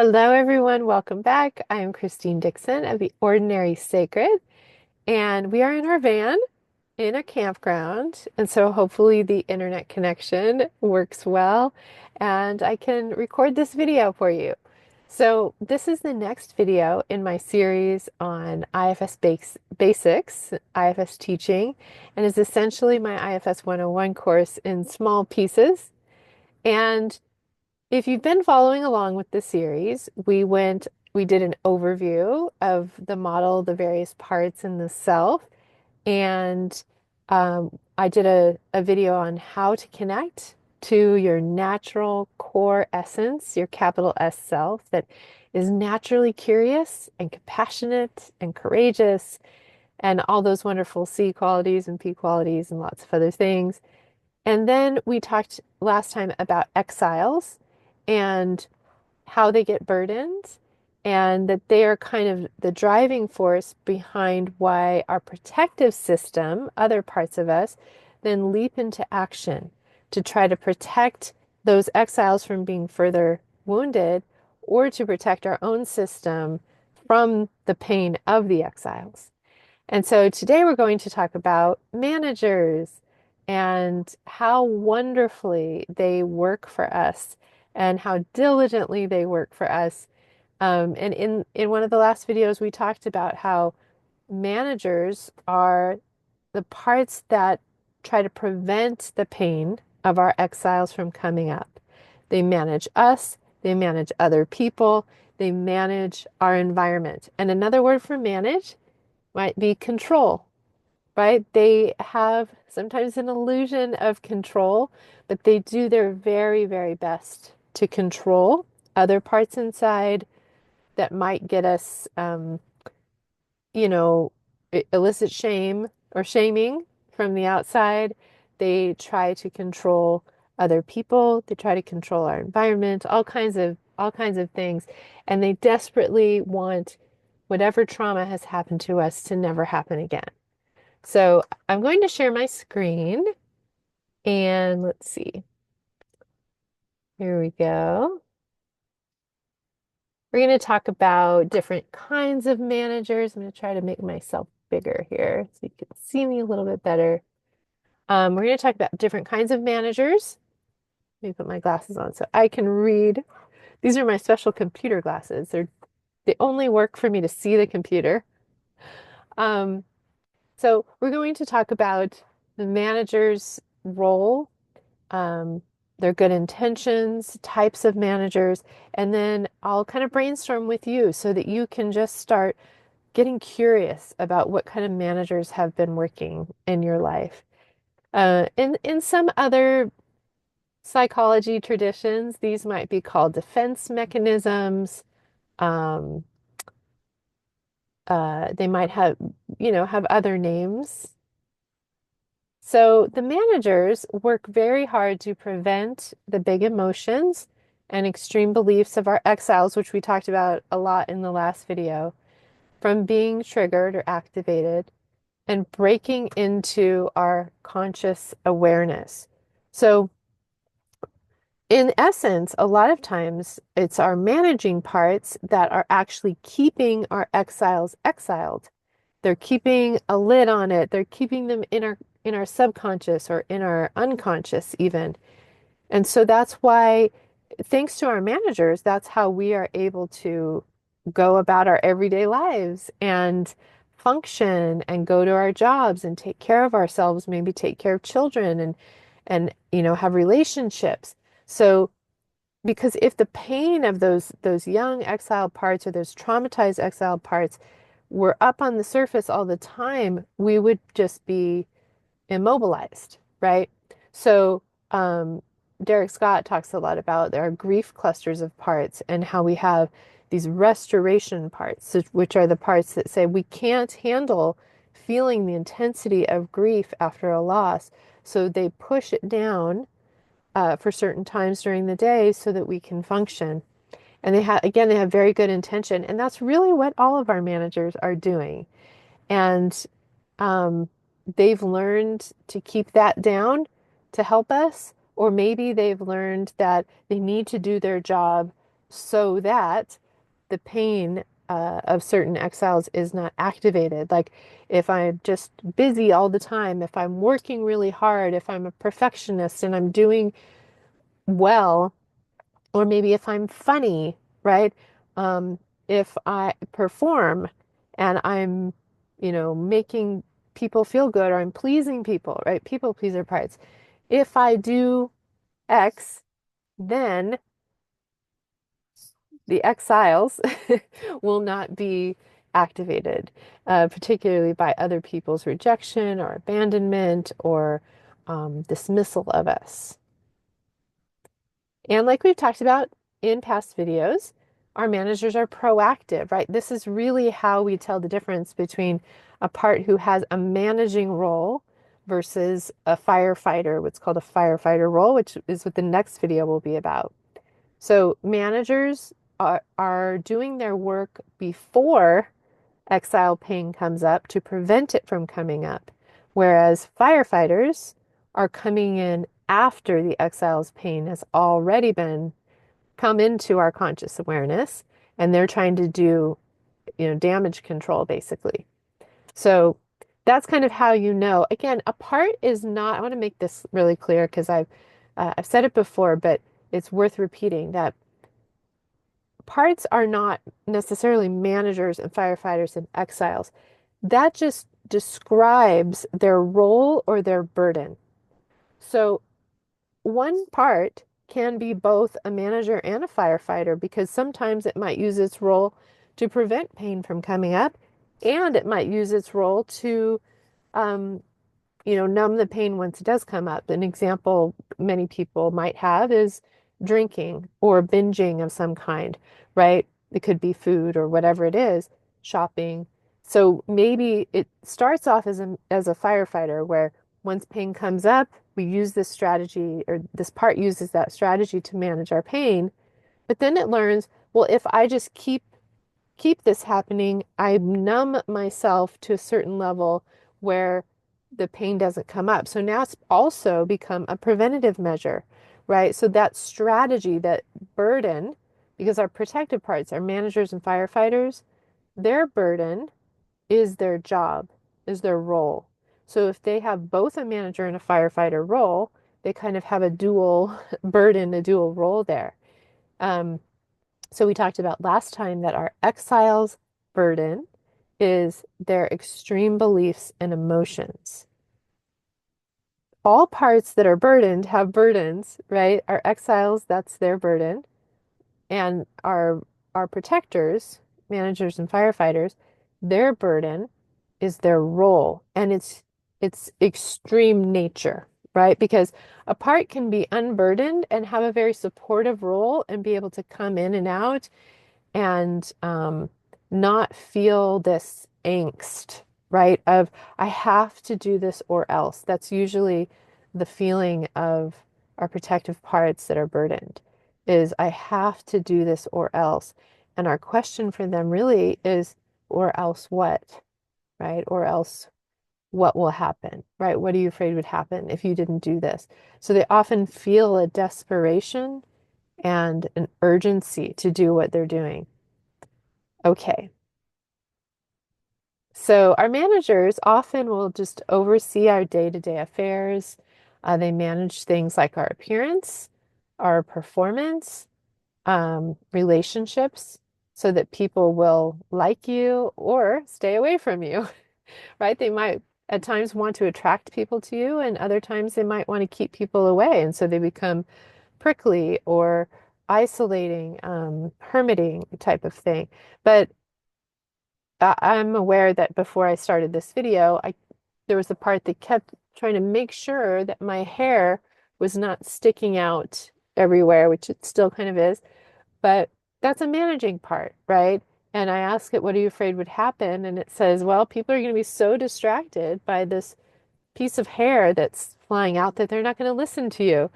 Hello, everyone. Welcome back. I am Christine Dixon of the Ordinary Sacred, and we are in our van in a campground. And so hopefully the internet connection works well and I can record this video for you. So this is the next video in my series on basics, IFS teaching, and is essentially my IFS 101 course in small pieces. And if you've been following along with the series, we did an overview of the model, the various parts in the self, and I did a video on how to connect to your natural core essence, your capital S self that is naturally curious and compassionate and courageous and all those wonderful C qualities and P qualities and lots of other things. And then we talked last time about exiles and how they get burdened, and that they are kind of the driving force behind why our protective system, other parts of us, then leap into action to try to protect those exiles from being further wounded or to protect our own system from the pain of the exiles. And so today we're going to talk about managers and how wonderfully they work for us and how diligently they work for us. And in one of the last videos, we talked about how managers are the parts that try to prevent the pain of our exiles from coming up. They manage us, they manage other people, they manage our environment. And another word for manage might be control, right? They have sometimes an illusion of control, but they do their very, very best to control other parts inside that might get us, you know, elicit shame or shaming from the outside. They try to control other people. They try to control our environment, all kinds of things. And they desperately want whatever trauma has happened to us to never happen again. So I'm going to share my screen and let's see. Here we go. We're going to talk about different kinds of managers. I'm going to try to make myself bigger here so you can see me a little bit better. We're going to talk about different kinds of managers. Let me put my glasses on so I can read. These are my special computer glasses. They only work for me to see the computer. Um, so we're going to talk about the manager's role, um, their good intentions, types of managers, and then I'll kind of brainstorm with you so that you can just start getting curious about what kind of managers have been working in your life. In some other psychology traditions, these might be called defense mechanisms. Um, they might have other names. So the managers work very hard to prevent the big emotions and extreme beliefs of our exiles, which we talked about a lot in the last video, from being triggered or activated and breaking into our conscious awareness. So in essence, a lot of times it's our managing parts that are actually keeping our exiles exiled. They're keeping a lid on it. They're keeping them in our subconscious or in our unconscious even. And so that's why, thanks to our managers, that's how we are able to go about our everyday lives and function and go to our jobs and take care of ourselves, maybe take care of children and have relationships. So because if the pain of those young exiled parts or those traumatized exiled parts were up on the surface all the time, we would just be immobilized, right? So Derek Scott talks a lot about our grief clusters of parts and how we have these restoration parts, which are the parts that say we can't handle feeling the intensity of grief after a loss. So they push it down for certain times during the day so that we can function. And they have very good intention. And that's really what all of our managers are doing. And um, they've learned to keep that down to help us, or maybe they've learned that they need to do their job so that the pain of certain exiles is not activated. Like if I'm just busy all the time, if I'm working really hard, if I'm a perfectionist and I'm doing well, or maybe if I'm funny, right? Um, if I perform and I'm, making people feel good or I'm pleasing people, right? People pleaser parts. If I do X, then the exiles will not be activated, particularly by other people's rejection or abandonment or dismissal of us. And like we've talked about in past videos, our managers are proactive, right? This is really how we tell the difference between a part who has a managing role versus a firefighter, what's called a firefighter role, which is what the next video will be about. So managers are doing their work before exile pain comes up to prevent it from coming up, whereas firefighters are coming in after the exile's pain has already been come into our conscious awareness, and they're trying to do, damage control basically. So that's kind of how you know. Again, a part is not, I want to make this really clear because I've said it before, but it's worth repeating that parts are not necessarily managers and firefighters and exiles. That just describes their role or their burden. So one part can be both a manager and a firefighter because sometimes it might use its role to prevent pain from coming up, and it might use its role to um, numb the pain once it does come up. An example many people might have is drinking or binging of some kind, right? It could be food or whatever it is, shopping. So maybe it starts off as a firefighter where once pain comes up, we use this strategy or this part uses that strategy to manage our pain. But then it learns, well, if I just keep this happening, I numb myself to a certain level where the pain doesn't come up. So now it's also become a preventative measure, right? So that strategy, that burden, because our protective parts, our managers and firefighters, their burden is their job, is their role. So if they have both a manager and a firefighter role, they kind of have a dual burden, a dual role there. Um, so we talked about last time that our exiles' burden is their extreme beliefs and emotions. All parts that are burdened have burdens, right? Our exiles, that's their burden. And our protectors, managers and firefighters, their burden is their role and it's extreme nature, right? Because a part can be unburdened and have a very supportive role and be able to come in and out and not feel this angst, right? Of I have to do this or else. That's usually the feeling of our protective parts that are burdened, is I have to do this or else. And our question for them really is, or else what, right? Or else what will happen, right? What are you afraid would happen if you didn't do this? So they often feel a desperation and an urgency to do what they're doing. Okay. So our managers often will just oversee our day-to-day affairs. They manage things like our appearance, our performance, relationships, so that people will like you or stay away from you, right? They might at times want to attract people to you, and other times they might want to keep people away. And so they become prickly or isolating, hermiting type of thing. But I'm aware that before I started this video, there was a part that kept trying to make sure that my hair was not sticking out everywhere, which it still kind of is. But that's a managing part, right? And I ask it, what are you afraid would happen? And it says, well, people are going to be so distracted by this piece of hair that's flying out that they're not going to listen to you.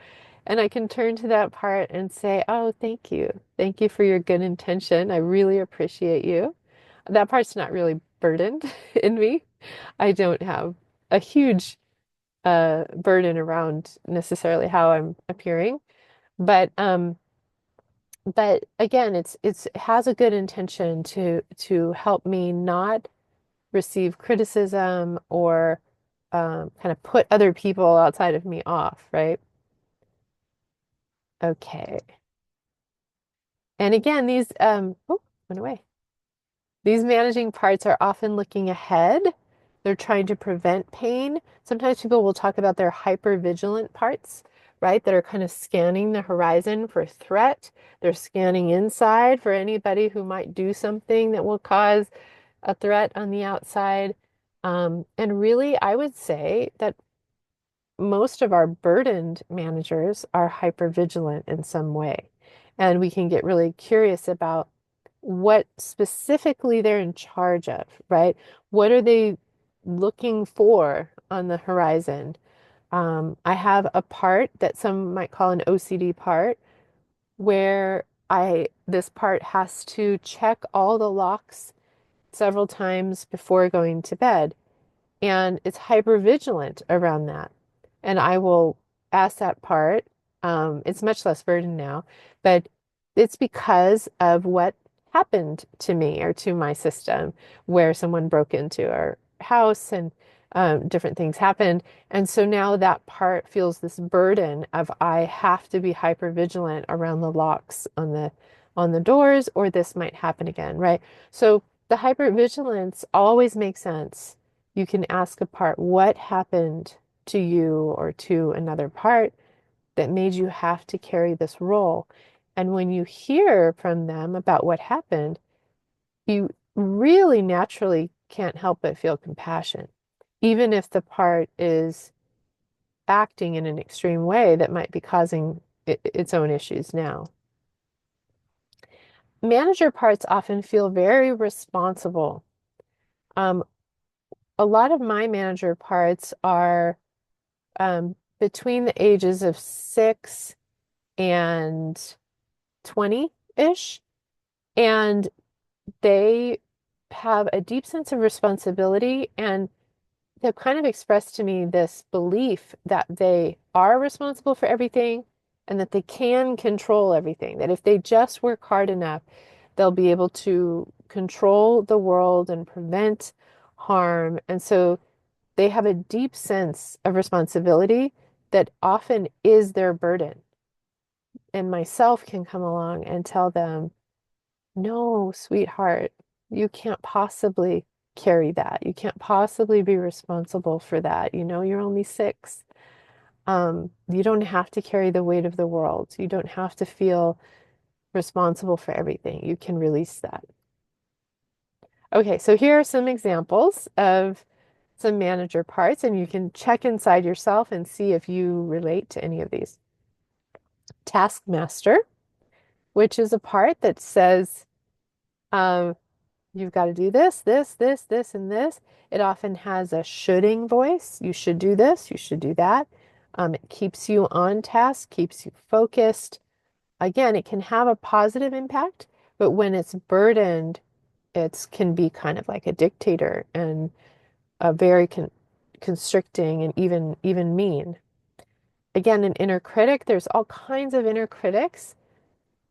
And I can turn to that part and say, oh, thank you. Thank you for your good intention. I really appreciate you. That part's not really burdened in me. I don't have a huge burden around necessarily how I'm appearing. But But again, it has a good intention to help me not receive criticism or kind of put other people outside of me off, right? Okay. And again, these oh, went away. These managing parts are often looking ahead. They're trying to prevent pain. Sometimes people will talk about their hypervigilant parts, right? That are kind of scanning the horizon for threat. They're scanning inside for anybody who might do something that will cause a threat on the outside. And really, I would say that most of our burdened managers are hypervigilant in some way. And we can get really curious about what specifically they're in charge of, right? What are they looking for on the horizon? I have a part that some might call an OCD part where this part has to check all the locks several times before going to bed. And it's hyper vigilant around that. And I will ask that part. It's much less burden now, but it's because of what happened to me or to my system where someone broke into our house and different things happened. And so now that part feels this burden of I have to be hyper vigilant around the locks on the doors, or this might happen again, right? So the hypervigilance always makes sense. You can ask a part, what happened to you or to another part that made you have to carry this role? And when you hear from them about what happened, you really naturally can't help but feel compassion, even if the part is acting in an extreme way that might be causing its own issues now. Manager parts often feel very responsible. Um, a lot of my manager parts are between the ages of 6 and 20-ish, and they have a deep sense of responsibility, and they've kind of expressed to me this belief that they are responsible for everything and that they can control everything, that if they just work hard enough, they'll be able to control the world and prevent harm. And so they have a deep sense of responsibility that often is their burden. And myself can come along and tell them, no, sweetheart, you can't possibly carry that. You can't possibly be responsible for that. You know, you're only 6. You don't have to carry the weight of the world. You don't have to feel responsible for everything. You can release that. Okay, so here are some examples of some manager parts, and you can check inside yourself and see if you relate to any of these. Taskmaster, which is a part that says, um, you've got to do this, this, this, this, and this. It often has a shoulding voice. You should do this, you should do that. It keeps you on task, keeps you focused. Again, it can have a positive impact, but when it's burdened, it can be kind of like a dictator and a very constricting and even mean. Again, an inner critic, there's all kinds of inner critics.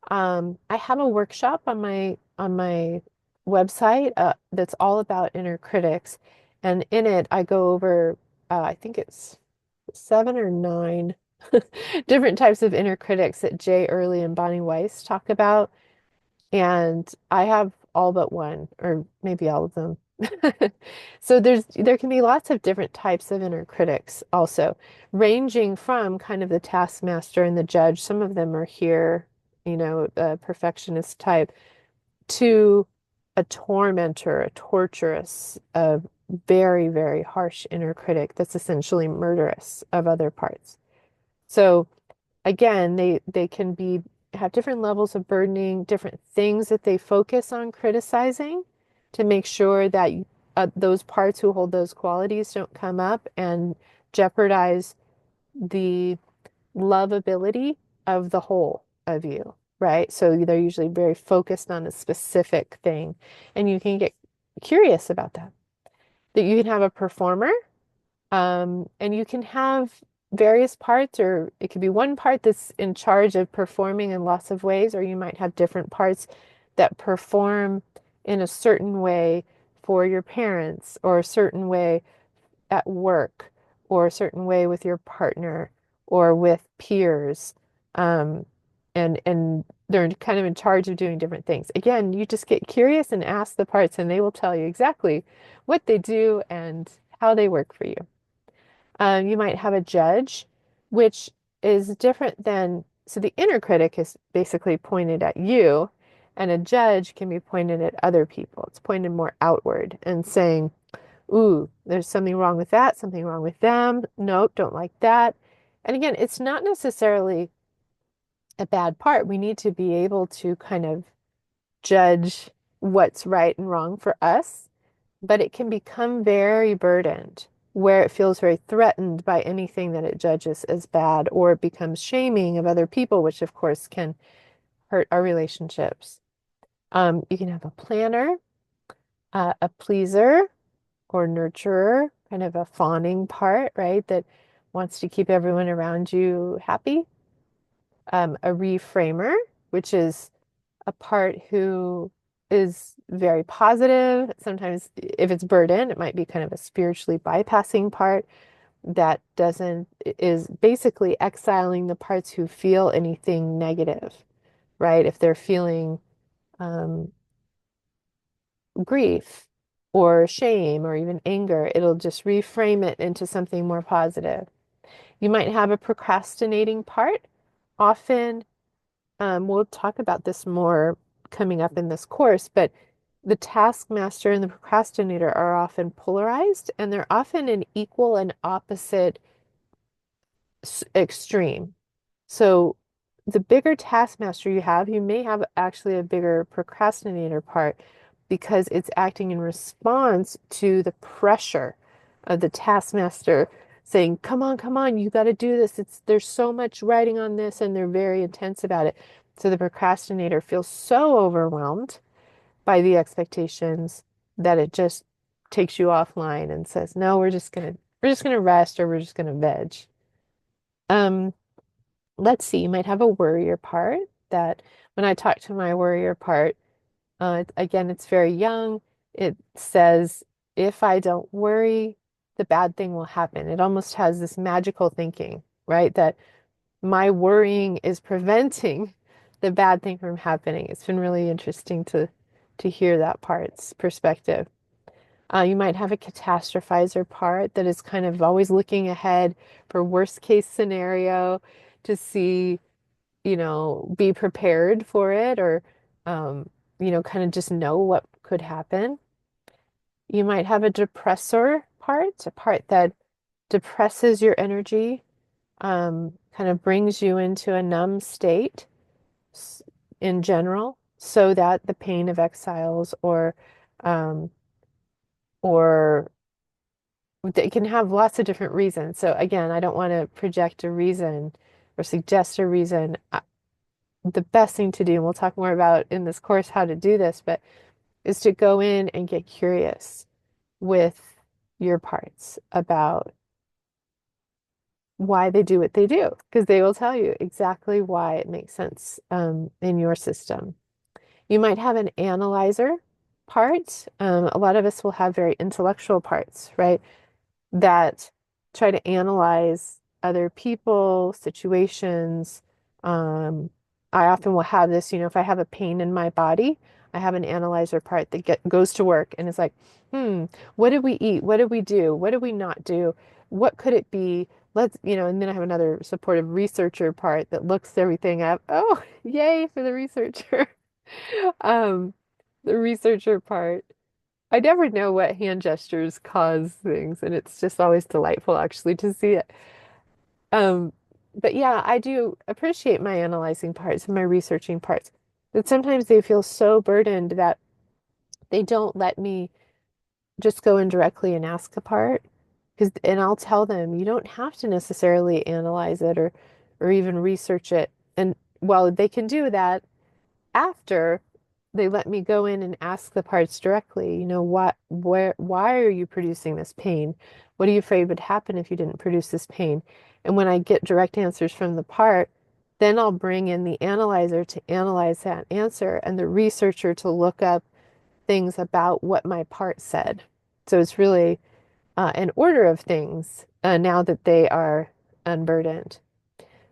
I have a workshop on my website that's all about inner critics, and in it I go over I think it's 7 or 9 different types of inner critics that Jay Early and Bonnie Weiss talk about, and I have all but one, or maybe all of them. So there can be lots of different types of inner critics also, ranging from kind of the taskmaster and the judge. Some of them are here, you know, a perfectionist type, to a tormentor, a torturous, a very, very harsh inner critic that's essentially murderous of other parts. So again, they can be have different levels of burdening, different things that they focus on criticizing to make sure that those parts who hold those qualities don't come up and jeopardize the lovability of the whole of you, right? So they're usually very focused on a specific thing, and you can get curious about that. That you can have a performer, and you can have various parts, or it could be one part that's in charge of performing in lots of ways, or you might have different parts that perform in a certain way for your parents, or a certain way at work, or a certain way with your partner or with peers. Um, and they're kind of in charge of doing different things. Again, you just get curious and ask the parts, and they will tell you exactly what they do and how they work for you. You might have a judge, which is different than, so the inner critic is basically pointed at you, and a judge can be pointed at other people. It's pointed more outward and saying, ooh, there's something wrong with that, something wrong with them. Nope, don't like that. And again, it's not necessarily a bad part. We need to be able to kind of judge what's right and wrong for us, but it can become very burdened where it feels very threatened by anything that it judges as bad, or it becomes shaming of other people, which of course can hurt our relationships. You can have a planner, a pleaser, or nurturer, kind of a fawning part, right? That wants to keep everyone around you happy. A reframer, which is a part who is very positive. Sometimes, if it's burden, it might be kind of a spiritually bypassing part that doesn't, is basically exiling the parts who feel anything negative, right? If they're feeling um, grief or shame or even anger, it'll just reframe it into something more positive. You might have a procrastinating part. Often, we'll talk about this more coming up in this course, but the taskmaster and the procrastinator are often polarized, and they're often an equal and opposite extreme. So the bigger taskmaster you have, you may have actually a bigger procrastinator part because it's acting in response to the pressure of the taskmaster saying, come on, you got to do this. There's so much writing on this, and they're very intense about it. So the procrastinator feels so overwhelmed by the expectations that it just takes you offline and says, no, we're just gonna rest, or we're just gonna veg. Um, let's see, you might have a worrier part that when I talk to my worrier part, again, it's very young. It says, if I don't worry, the bad thing will happen. It almost has this magical thinking, right? That my worrying is preventing the bad thing from happening. It's been really interesting to hear that part's perspective. You might have a catastrophizer part that is kind of always looking ahead for worst case scenario to see, be prepared for it, or, kind of just know what could happen. You might have a depressor part, a part that depresses your energy, kind of brings you into a numb state in general, so that the pain of exiles um, or they can have lots of different reasons. So again, I don't want to project a reason or suggest a reason. The best thing to do, and we'll talk more about in this course how to do this, but is to go in and get curious with your parts about why they do what they do, because they will tell you exactly why it makes sense in your system. You might have an analyzer part. A lot of us will have very intellectual parts, right? That try to analyze other people, situations. Um, I often will have this, if I have a pain in my body, I have an analyzer part that goes to work and is like, what did we eat? What did we do? What did we not do? What could it be? And then I have another supportive researcher part that looks everything up. Oh, yay for the researcher. Um, the researcher part. I never know what hand gestures cause things, and it's just always delightful actually to see it. Um, but yeah, I do appreciate my analyzing parts and my researching parts. But sometimes they feel so burdened that they don't let me just go in directly and ask a part. And I'll tell them, you don't have to necessarily analyze it or even research it. And while they can do that, after they let me go in and ask the parts directly, why are you producing this pain? What are you afraid would happen if you didn't produce this pain? And when I get direct answers from the part, then I'll bring in the analyzer to analyze that answer and the researcher to look up things about what my part said. So it's really an order of things now that they are unburdened.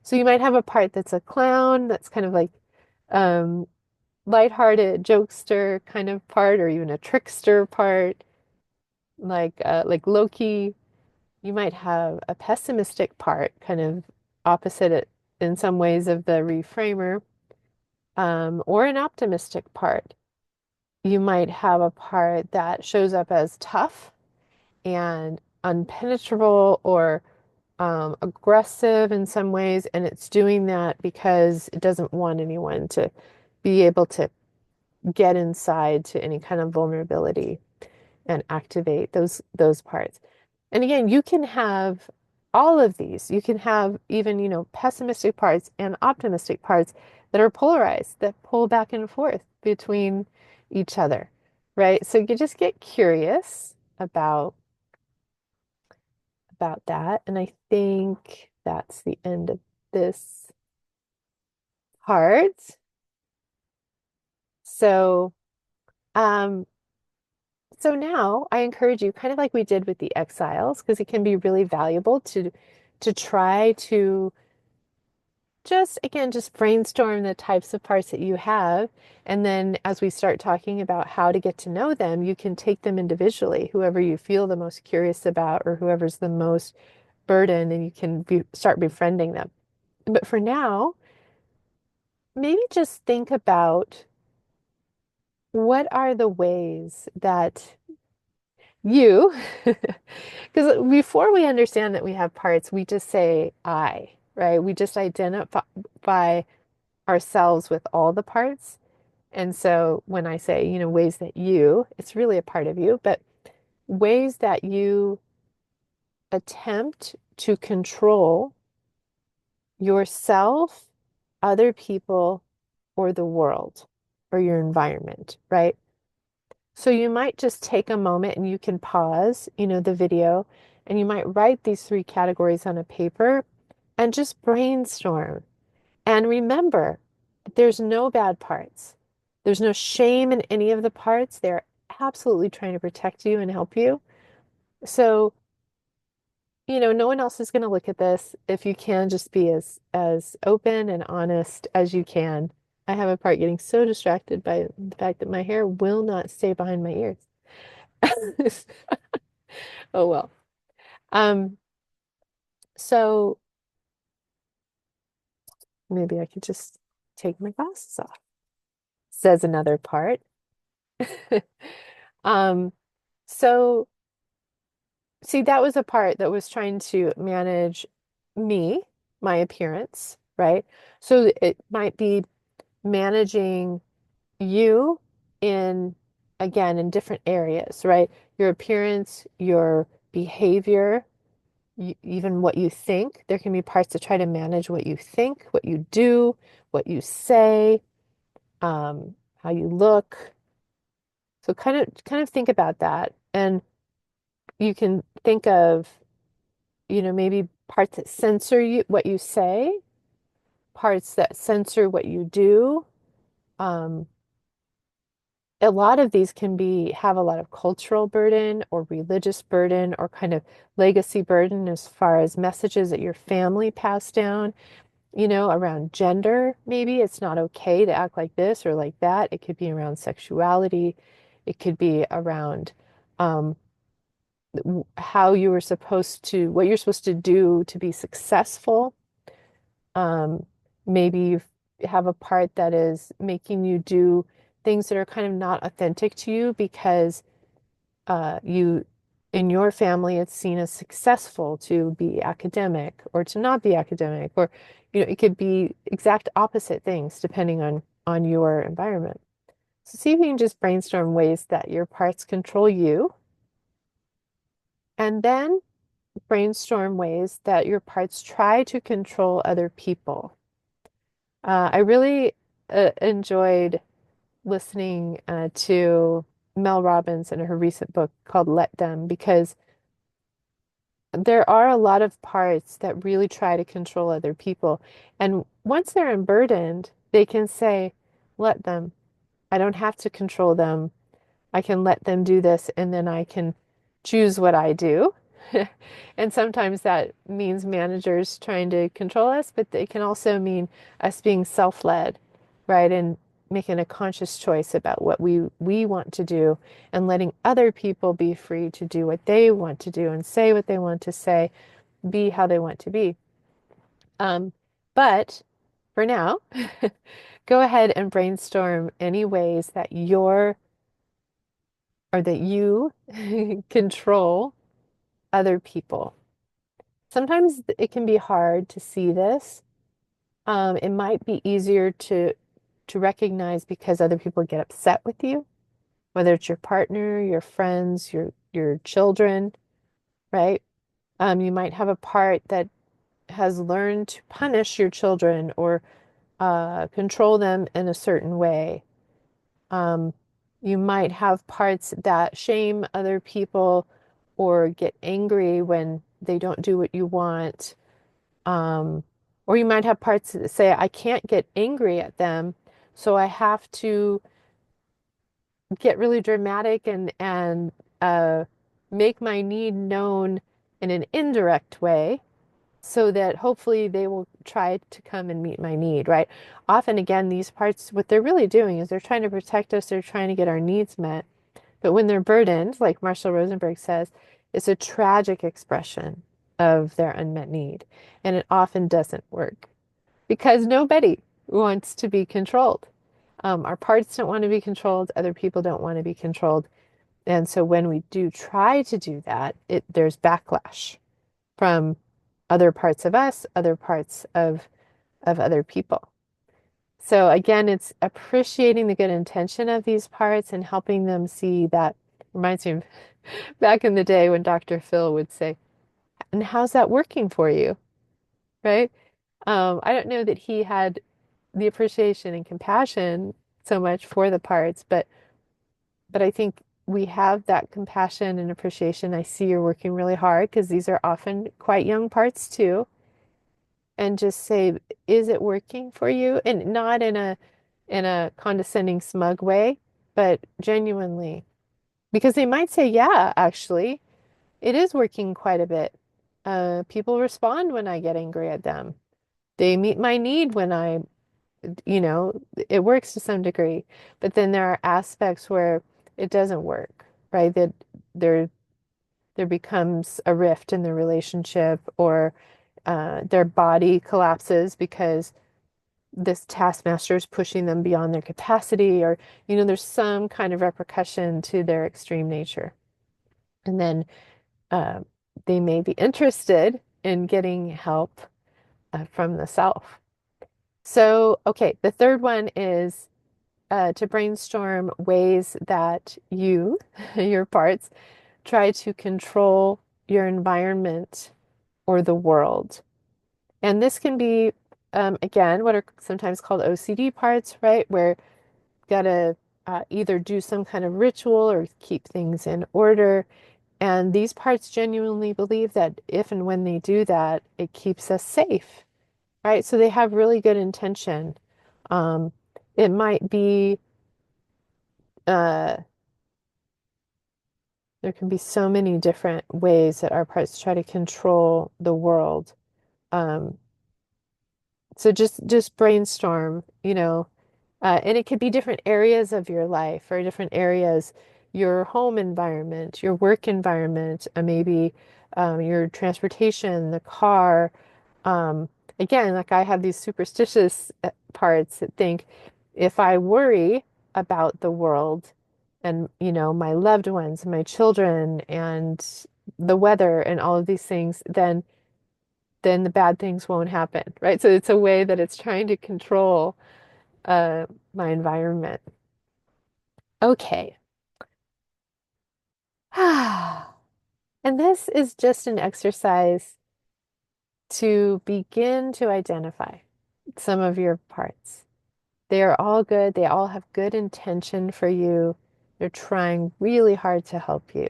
So you might have a part that's a clown, that's kind of like um, lighthearted jokester kind of part, or even a trickster part, like Loki. You might have a pessimistic part, kind of opposite it in some ways of the reframer, or an optimistic part. You might have a part that shows up as tough and unpenetrable or aggressive in some ways, and it's doing that because it doesn't want anyone to be able to get inside to any kind of vulnerability and activate those parts. And again, you can have all of these. You can have even, pessimistic parts and optimistic parts that are polarized, that pull back and forth between each other, right? So you just get curious about that. And I think that's the end of this part. So, um, so now I encourage you, kind of like we did with the exiles, because it can be really valuable to try to just brainstorm the types of parts that you have. And then as we start talking about how to get to know them, you can take them individually, whoever you feel the most curious about or whoever's the most burdened, and you can start befriending them. But for now, maybe just think about what are the ways that you, because before we understand that we have parts, we just say I, right? We just identify ourselves with all the parts. And so when I say, ways that you, it's really a part of you, but ways that you attempt to control yourself, other people, or the world, or your environment, right? So you might just take a moment and you can pause, the video, and you might write these three categories on a paper and just brainstorm. And remember, there's no bad parts. There's no shame in any of the parts. They're absolutely trying to protect you and help you. So, no one else is going to look at this. If you can, just be as open and honest as you can. I have a part getting so distracted by the fact that my hair will not stay behind my ears. Oh well. Um, so maybe I could just take my glasses off, says another part. Um, so see, that was a part that was trying to manage me, my appearance, right? So it might be managing you in, again, in different areas, right? Your appearance, your behavior, even what you think. There can be parts to try to manage what you think, what you do, what you say, how you look. So kind of think about that. And you can think of, maybe parts that censor you, what you say, parts that censor what you do. Um, a lot of these can have a lot of cultural burden or religious burden or kind of legacy burden as far as messages that your family passed down, around gender. Maybe it's not okay to act like this or like that. It could be around sexuality. It could be around um, how you were supposed to, what you're supposed to do to be successful. Um, Maybe you have a part that is making you do things that are kind of not authentic to you because you, in your family, it's seen as successful to be academic or to not be academic, or it could be exact opposite things depending on your environment. So see if you can just brainstorm ways that your parts control you, and then brainstorm ways that your parts try to control other people. I really enjoyed listening to Mel Robbins in her recent book called Let Them, because there are a lot of parts that really try to control other people. And once they're unburdened, they can say, let them. I don't have to control them. I can let them do this and then I can choose what I do. And sometimes that means managers trying to control us, but it can also mean us being self-led, right? And making a conscious choice about what we want to do and letting other people be free to do what they want to do and say what they want to say, be how they want to be. Um, but for now, go ahead and brainstorm any ways that you're or that you control other people. Sometimes it can be hard to see this. It might be easier to recognize because other people get upset with you, whether it's your partner, your friends, your children, right? You might have a part that has learned to punish your children or control them in a certain way. Um, you might have parts that shame other people or get angry when they don't do what you want. Um, or you might have parts that say, I can't get angry at them, so I have to get really dramatic and make my need known in an indirect way so that hopefully they will try to come and meet my need, right? Often, again, these parts, what they're really doing is they're trying to protect us, they're trying to get our needs met. But when they're burdened, like Marshall Rosenberg says, it's a tragic expression of their unmet need. And it often doesn't work because nobody wants to be controlled. Our parts don't want to be controlled, other people don't want to be controlled. And so when we do try to do that, there's backlash from other parts of us, other parts of other people. So again, it's appreciating the good intention of these parts and helping them see that reminds me of back in the day when Dr. Phil would say, and how's that working for you? Right? I don't know that he had the appreciation and compassion so much for the parts, but I think we have that compassion and appreciation. I see you're working really hard because these are often quite young parts too. And just say, is it working for you? And not in a condescending, smug way, but genuinely. Because they might say, yeah, actually, it is working quite a bit. People respond when I get angry at them. They meet my need when it works to some degree. But then there are aspects where it doesn't work, right? That there there becomes a rift in the relationship or their body collapses because this taskmaster is pushing them beyond their capacity or there's some kind of repercussion to their extreme nature and then uh, they may be interested in getting help from the self. So okay, the third one is to brainstorm ways that you your parts try to control your environment or the world. And this can be, again, what are sometimes called OCD parts, right? Where you gotta either do some kind of ritual or keep things in order. And these parts genuinely believe that if and when they do that, it keeps us safe, right? So they have really good intention. Um, it might be, uh, there can be so many different ways that our parts try to control the world. Um, so just brainstorm, and it could be different areas of your life or different areas, your home environment, your work environment, maybe your transportation, the car. Um, Again, like I have these superstitious parts that think if I worry about the world and, my loved ones, my children, and the weather and all of these things, then the bad things won't happen, right? So it's a way that it's trying to control my environment. Okay. And this is just an exercise to begin to identify some of your parts. They are all good. They all have good intention for you. They're trying really hard to help you.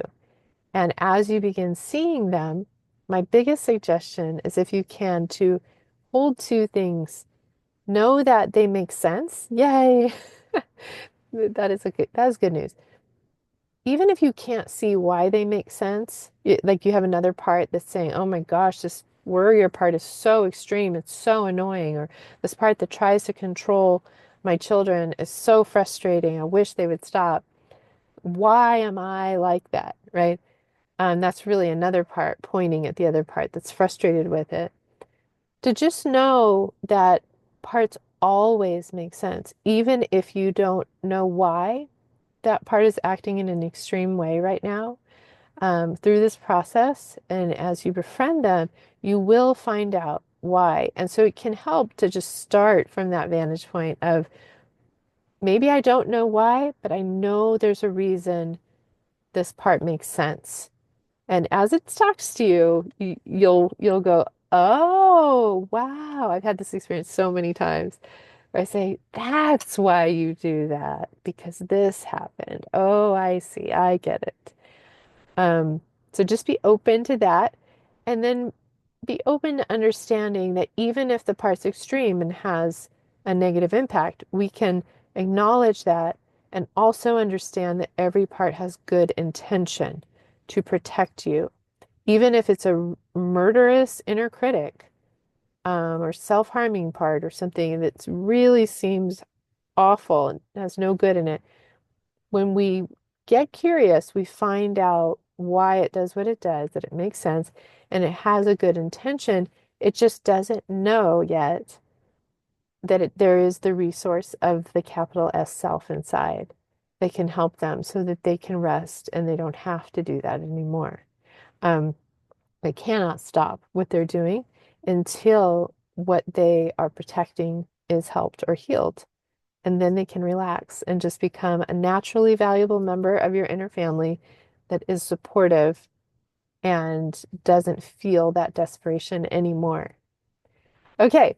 And as you begin seeing them, my biggest suggestion is if you can to hold two things. Know that they make sense. Yay. That is good news. Even if you can't see why they make sense, like you have another part that's saying, oh my gosh, this worrier part is so extreme, it's so annoying, or this part that tries to control my children is so frustrating. I wish they would stop. Why am I like that? Right? That's really another part pointing at the other part that's frustrated with it. To just know that parts always make sense, even if you don't know why that part is acting in an extreme way right now. Through this process, and as you befriend them, you will find out why. And so it can help to just start from that vantage point of maybe I don't know why, but I know there's a reason this part makes sense. And as it talks to you, you'll go, oh, wow. I've had this experience so many times where I say, that's why you do that, because this happened. Oh, I see. I get it. Um, so just be open to that, and then be open to understanding that even if the part's extreme and has a negative impact, we can acknowledge that and also understand that every part has good intention to protect you. Even if it's a murderous inner critic, or self-harming part or something that really seems awful and has no good in it, when we get curious, we find out why it does what it does, that it makes sense, and it has a good intention. It just doesn't know yet that there is the resource of the capital S self inside that can help them so that they can rest and they don't have to do that anymore. Um, they cannot stop what they're doing until what they are protecting is helped or healed. And then they can relax and just become a naturally valuable member of your inner family that is supportive and doesn't feel that desperation anymore. Okay,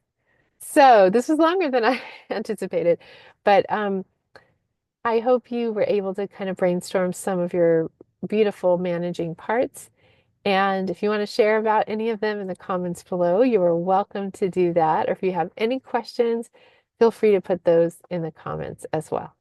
so this was longer than I anticipated, but I hope you were able to kind of brainstorm some of your beautiful managing parts. And if you want to share about any of them in the comments below, you are welcome to do that. Or if you have any questions, feel free to put those in the comments as well.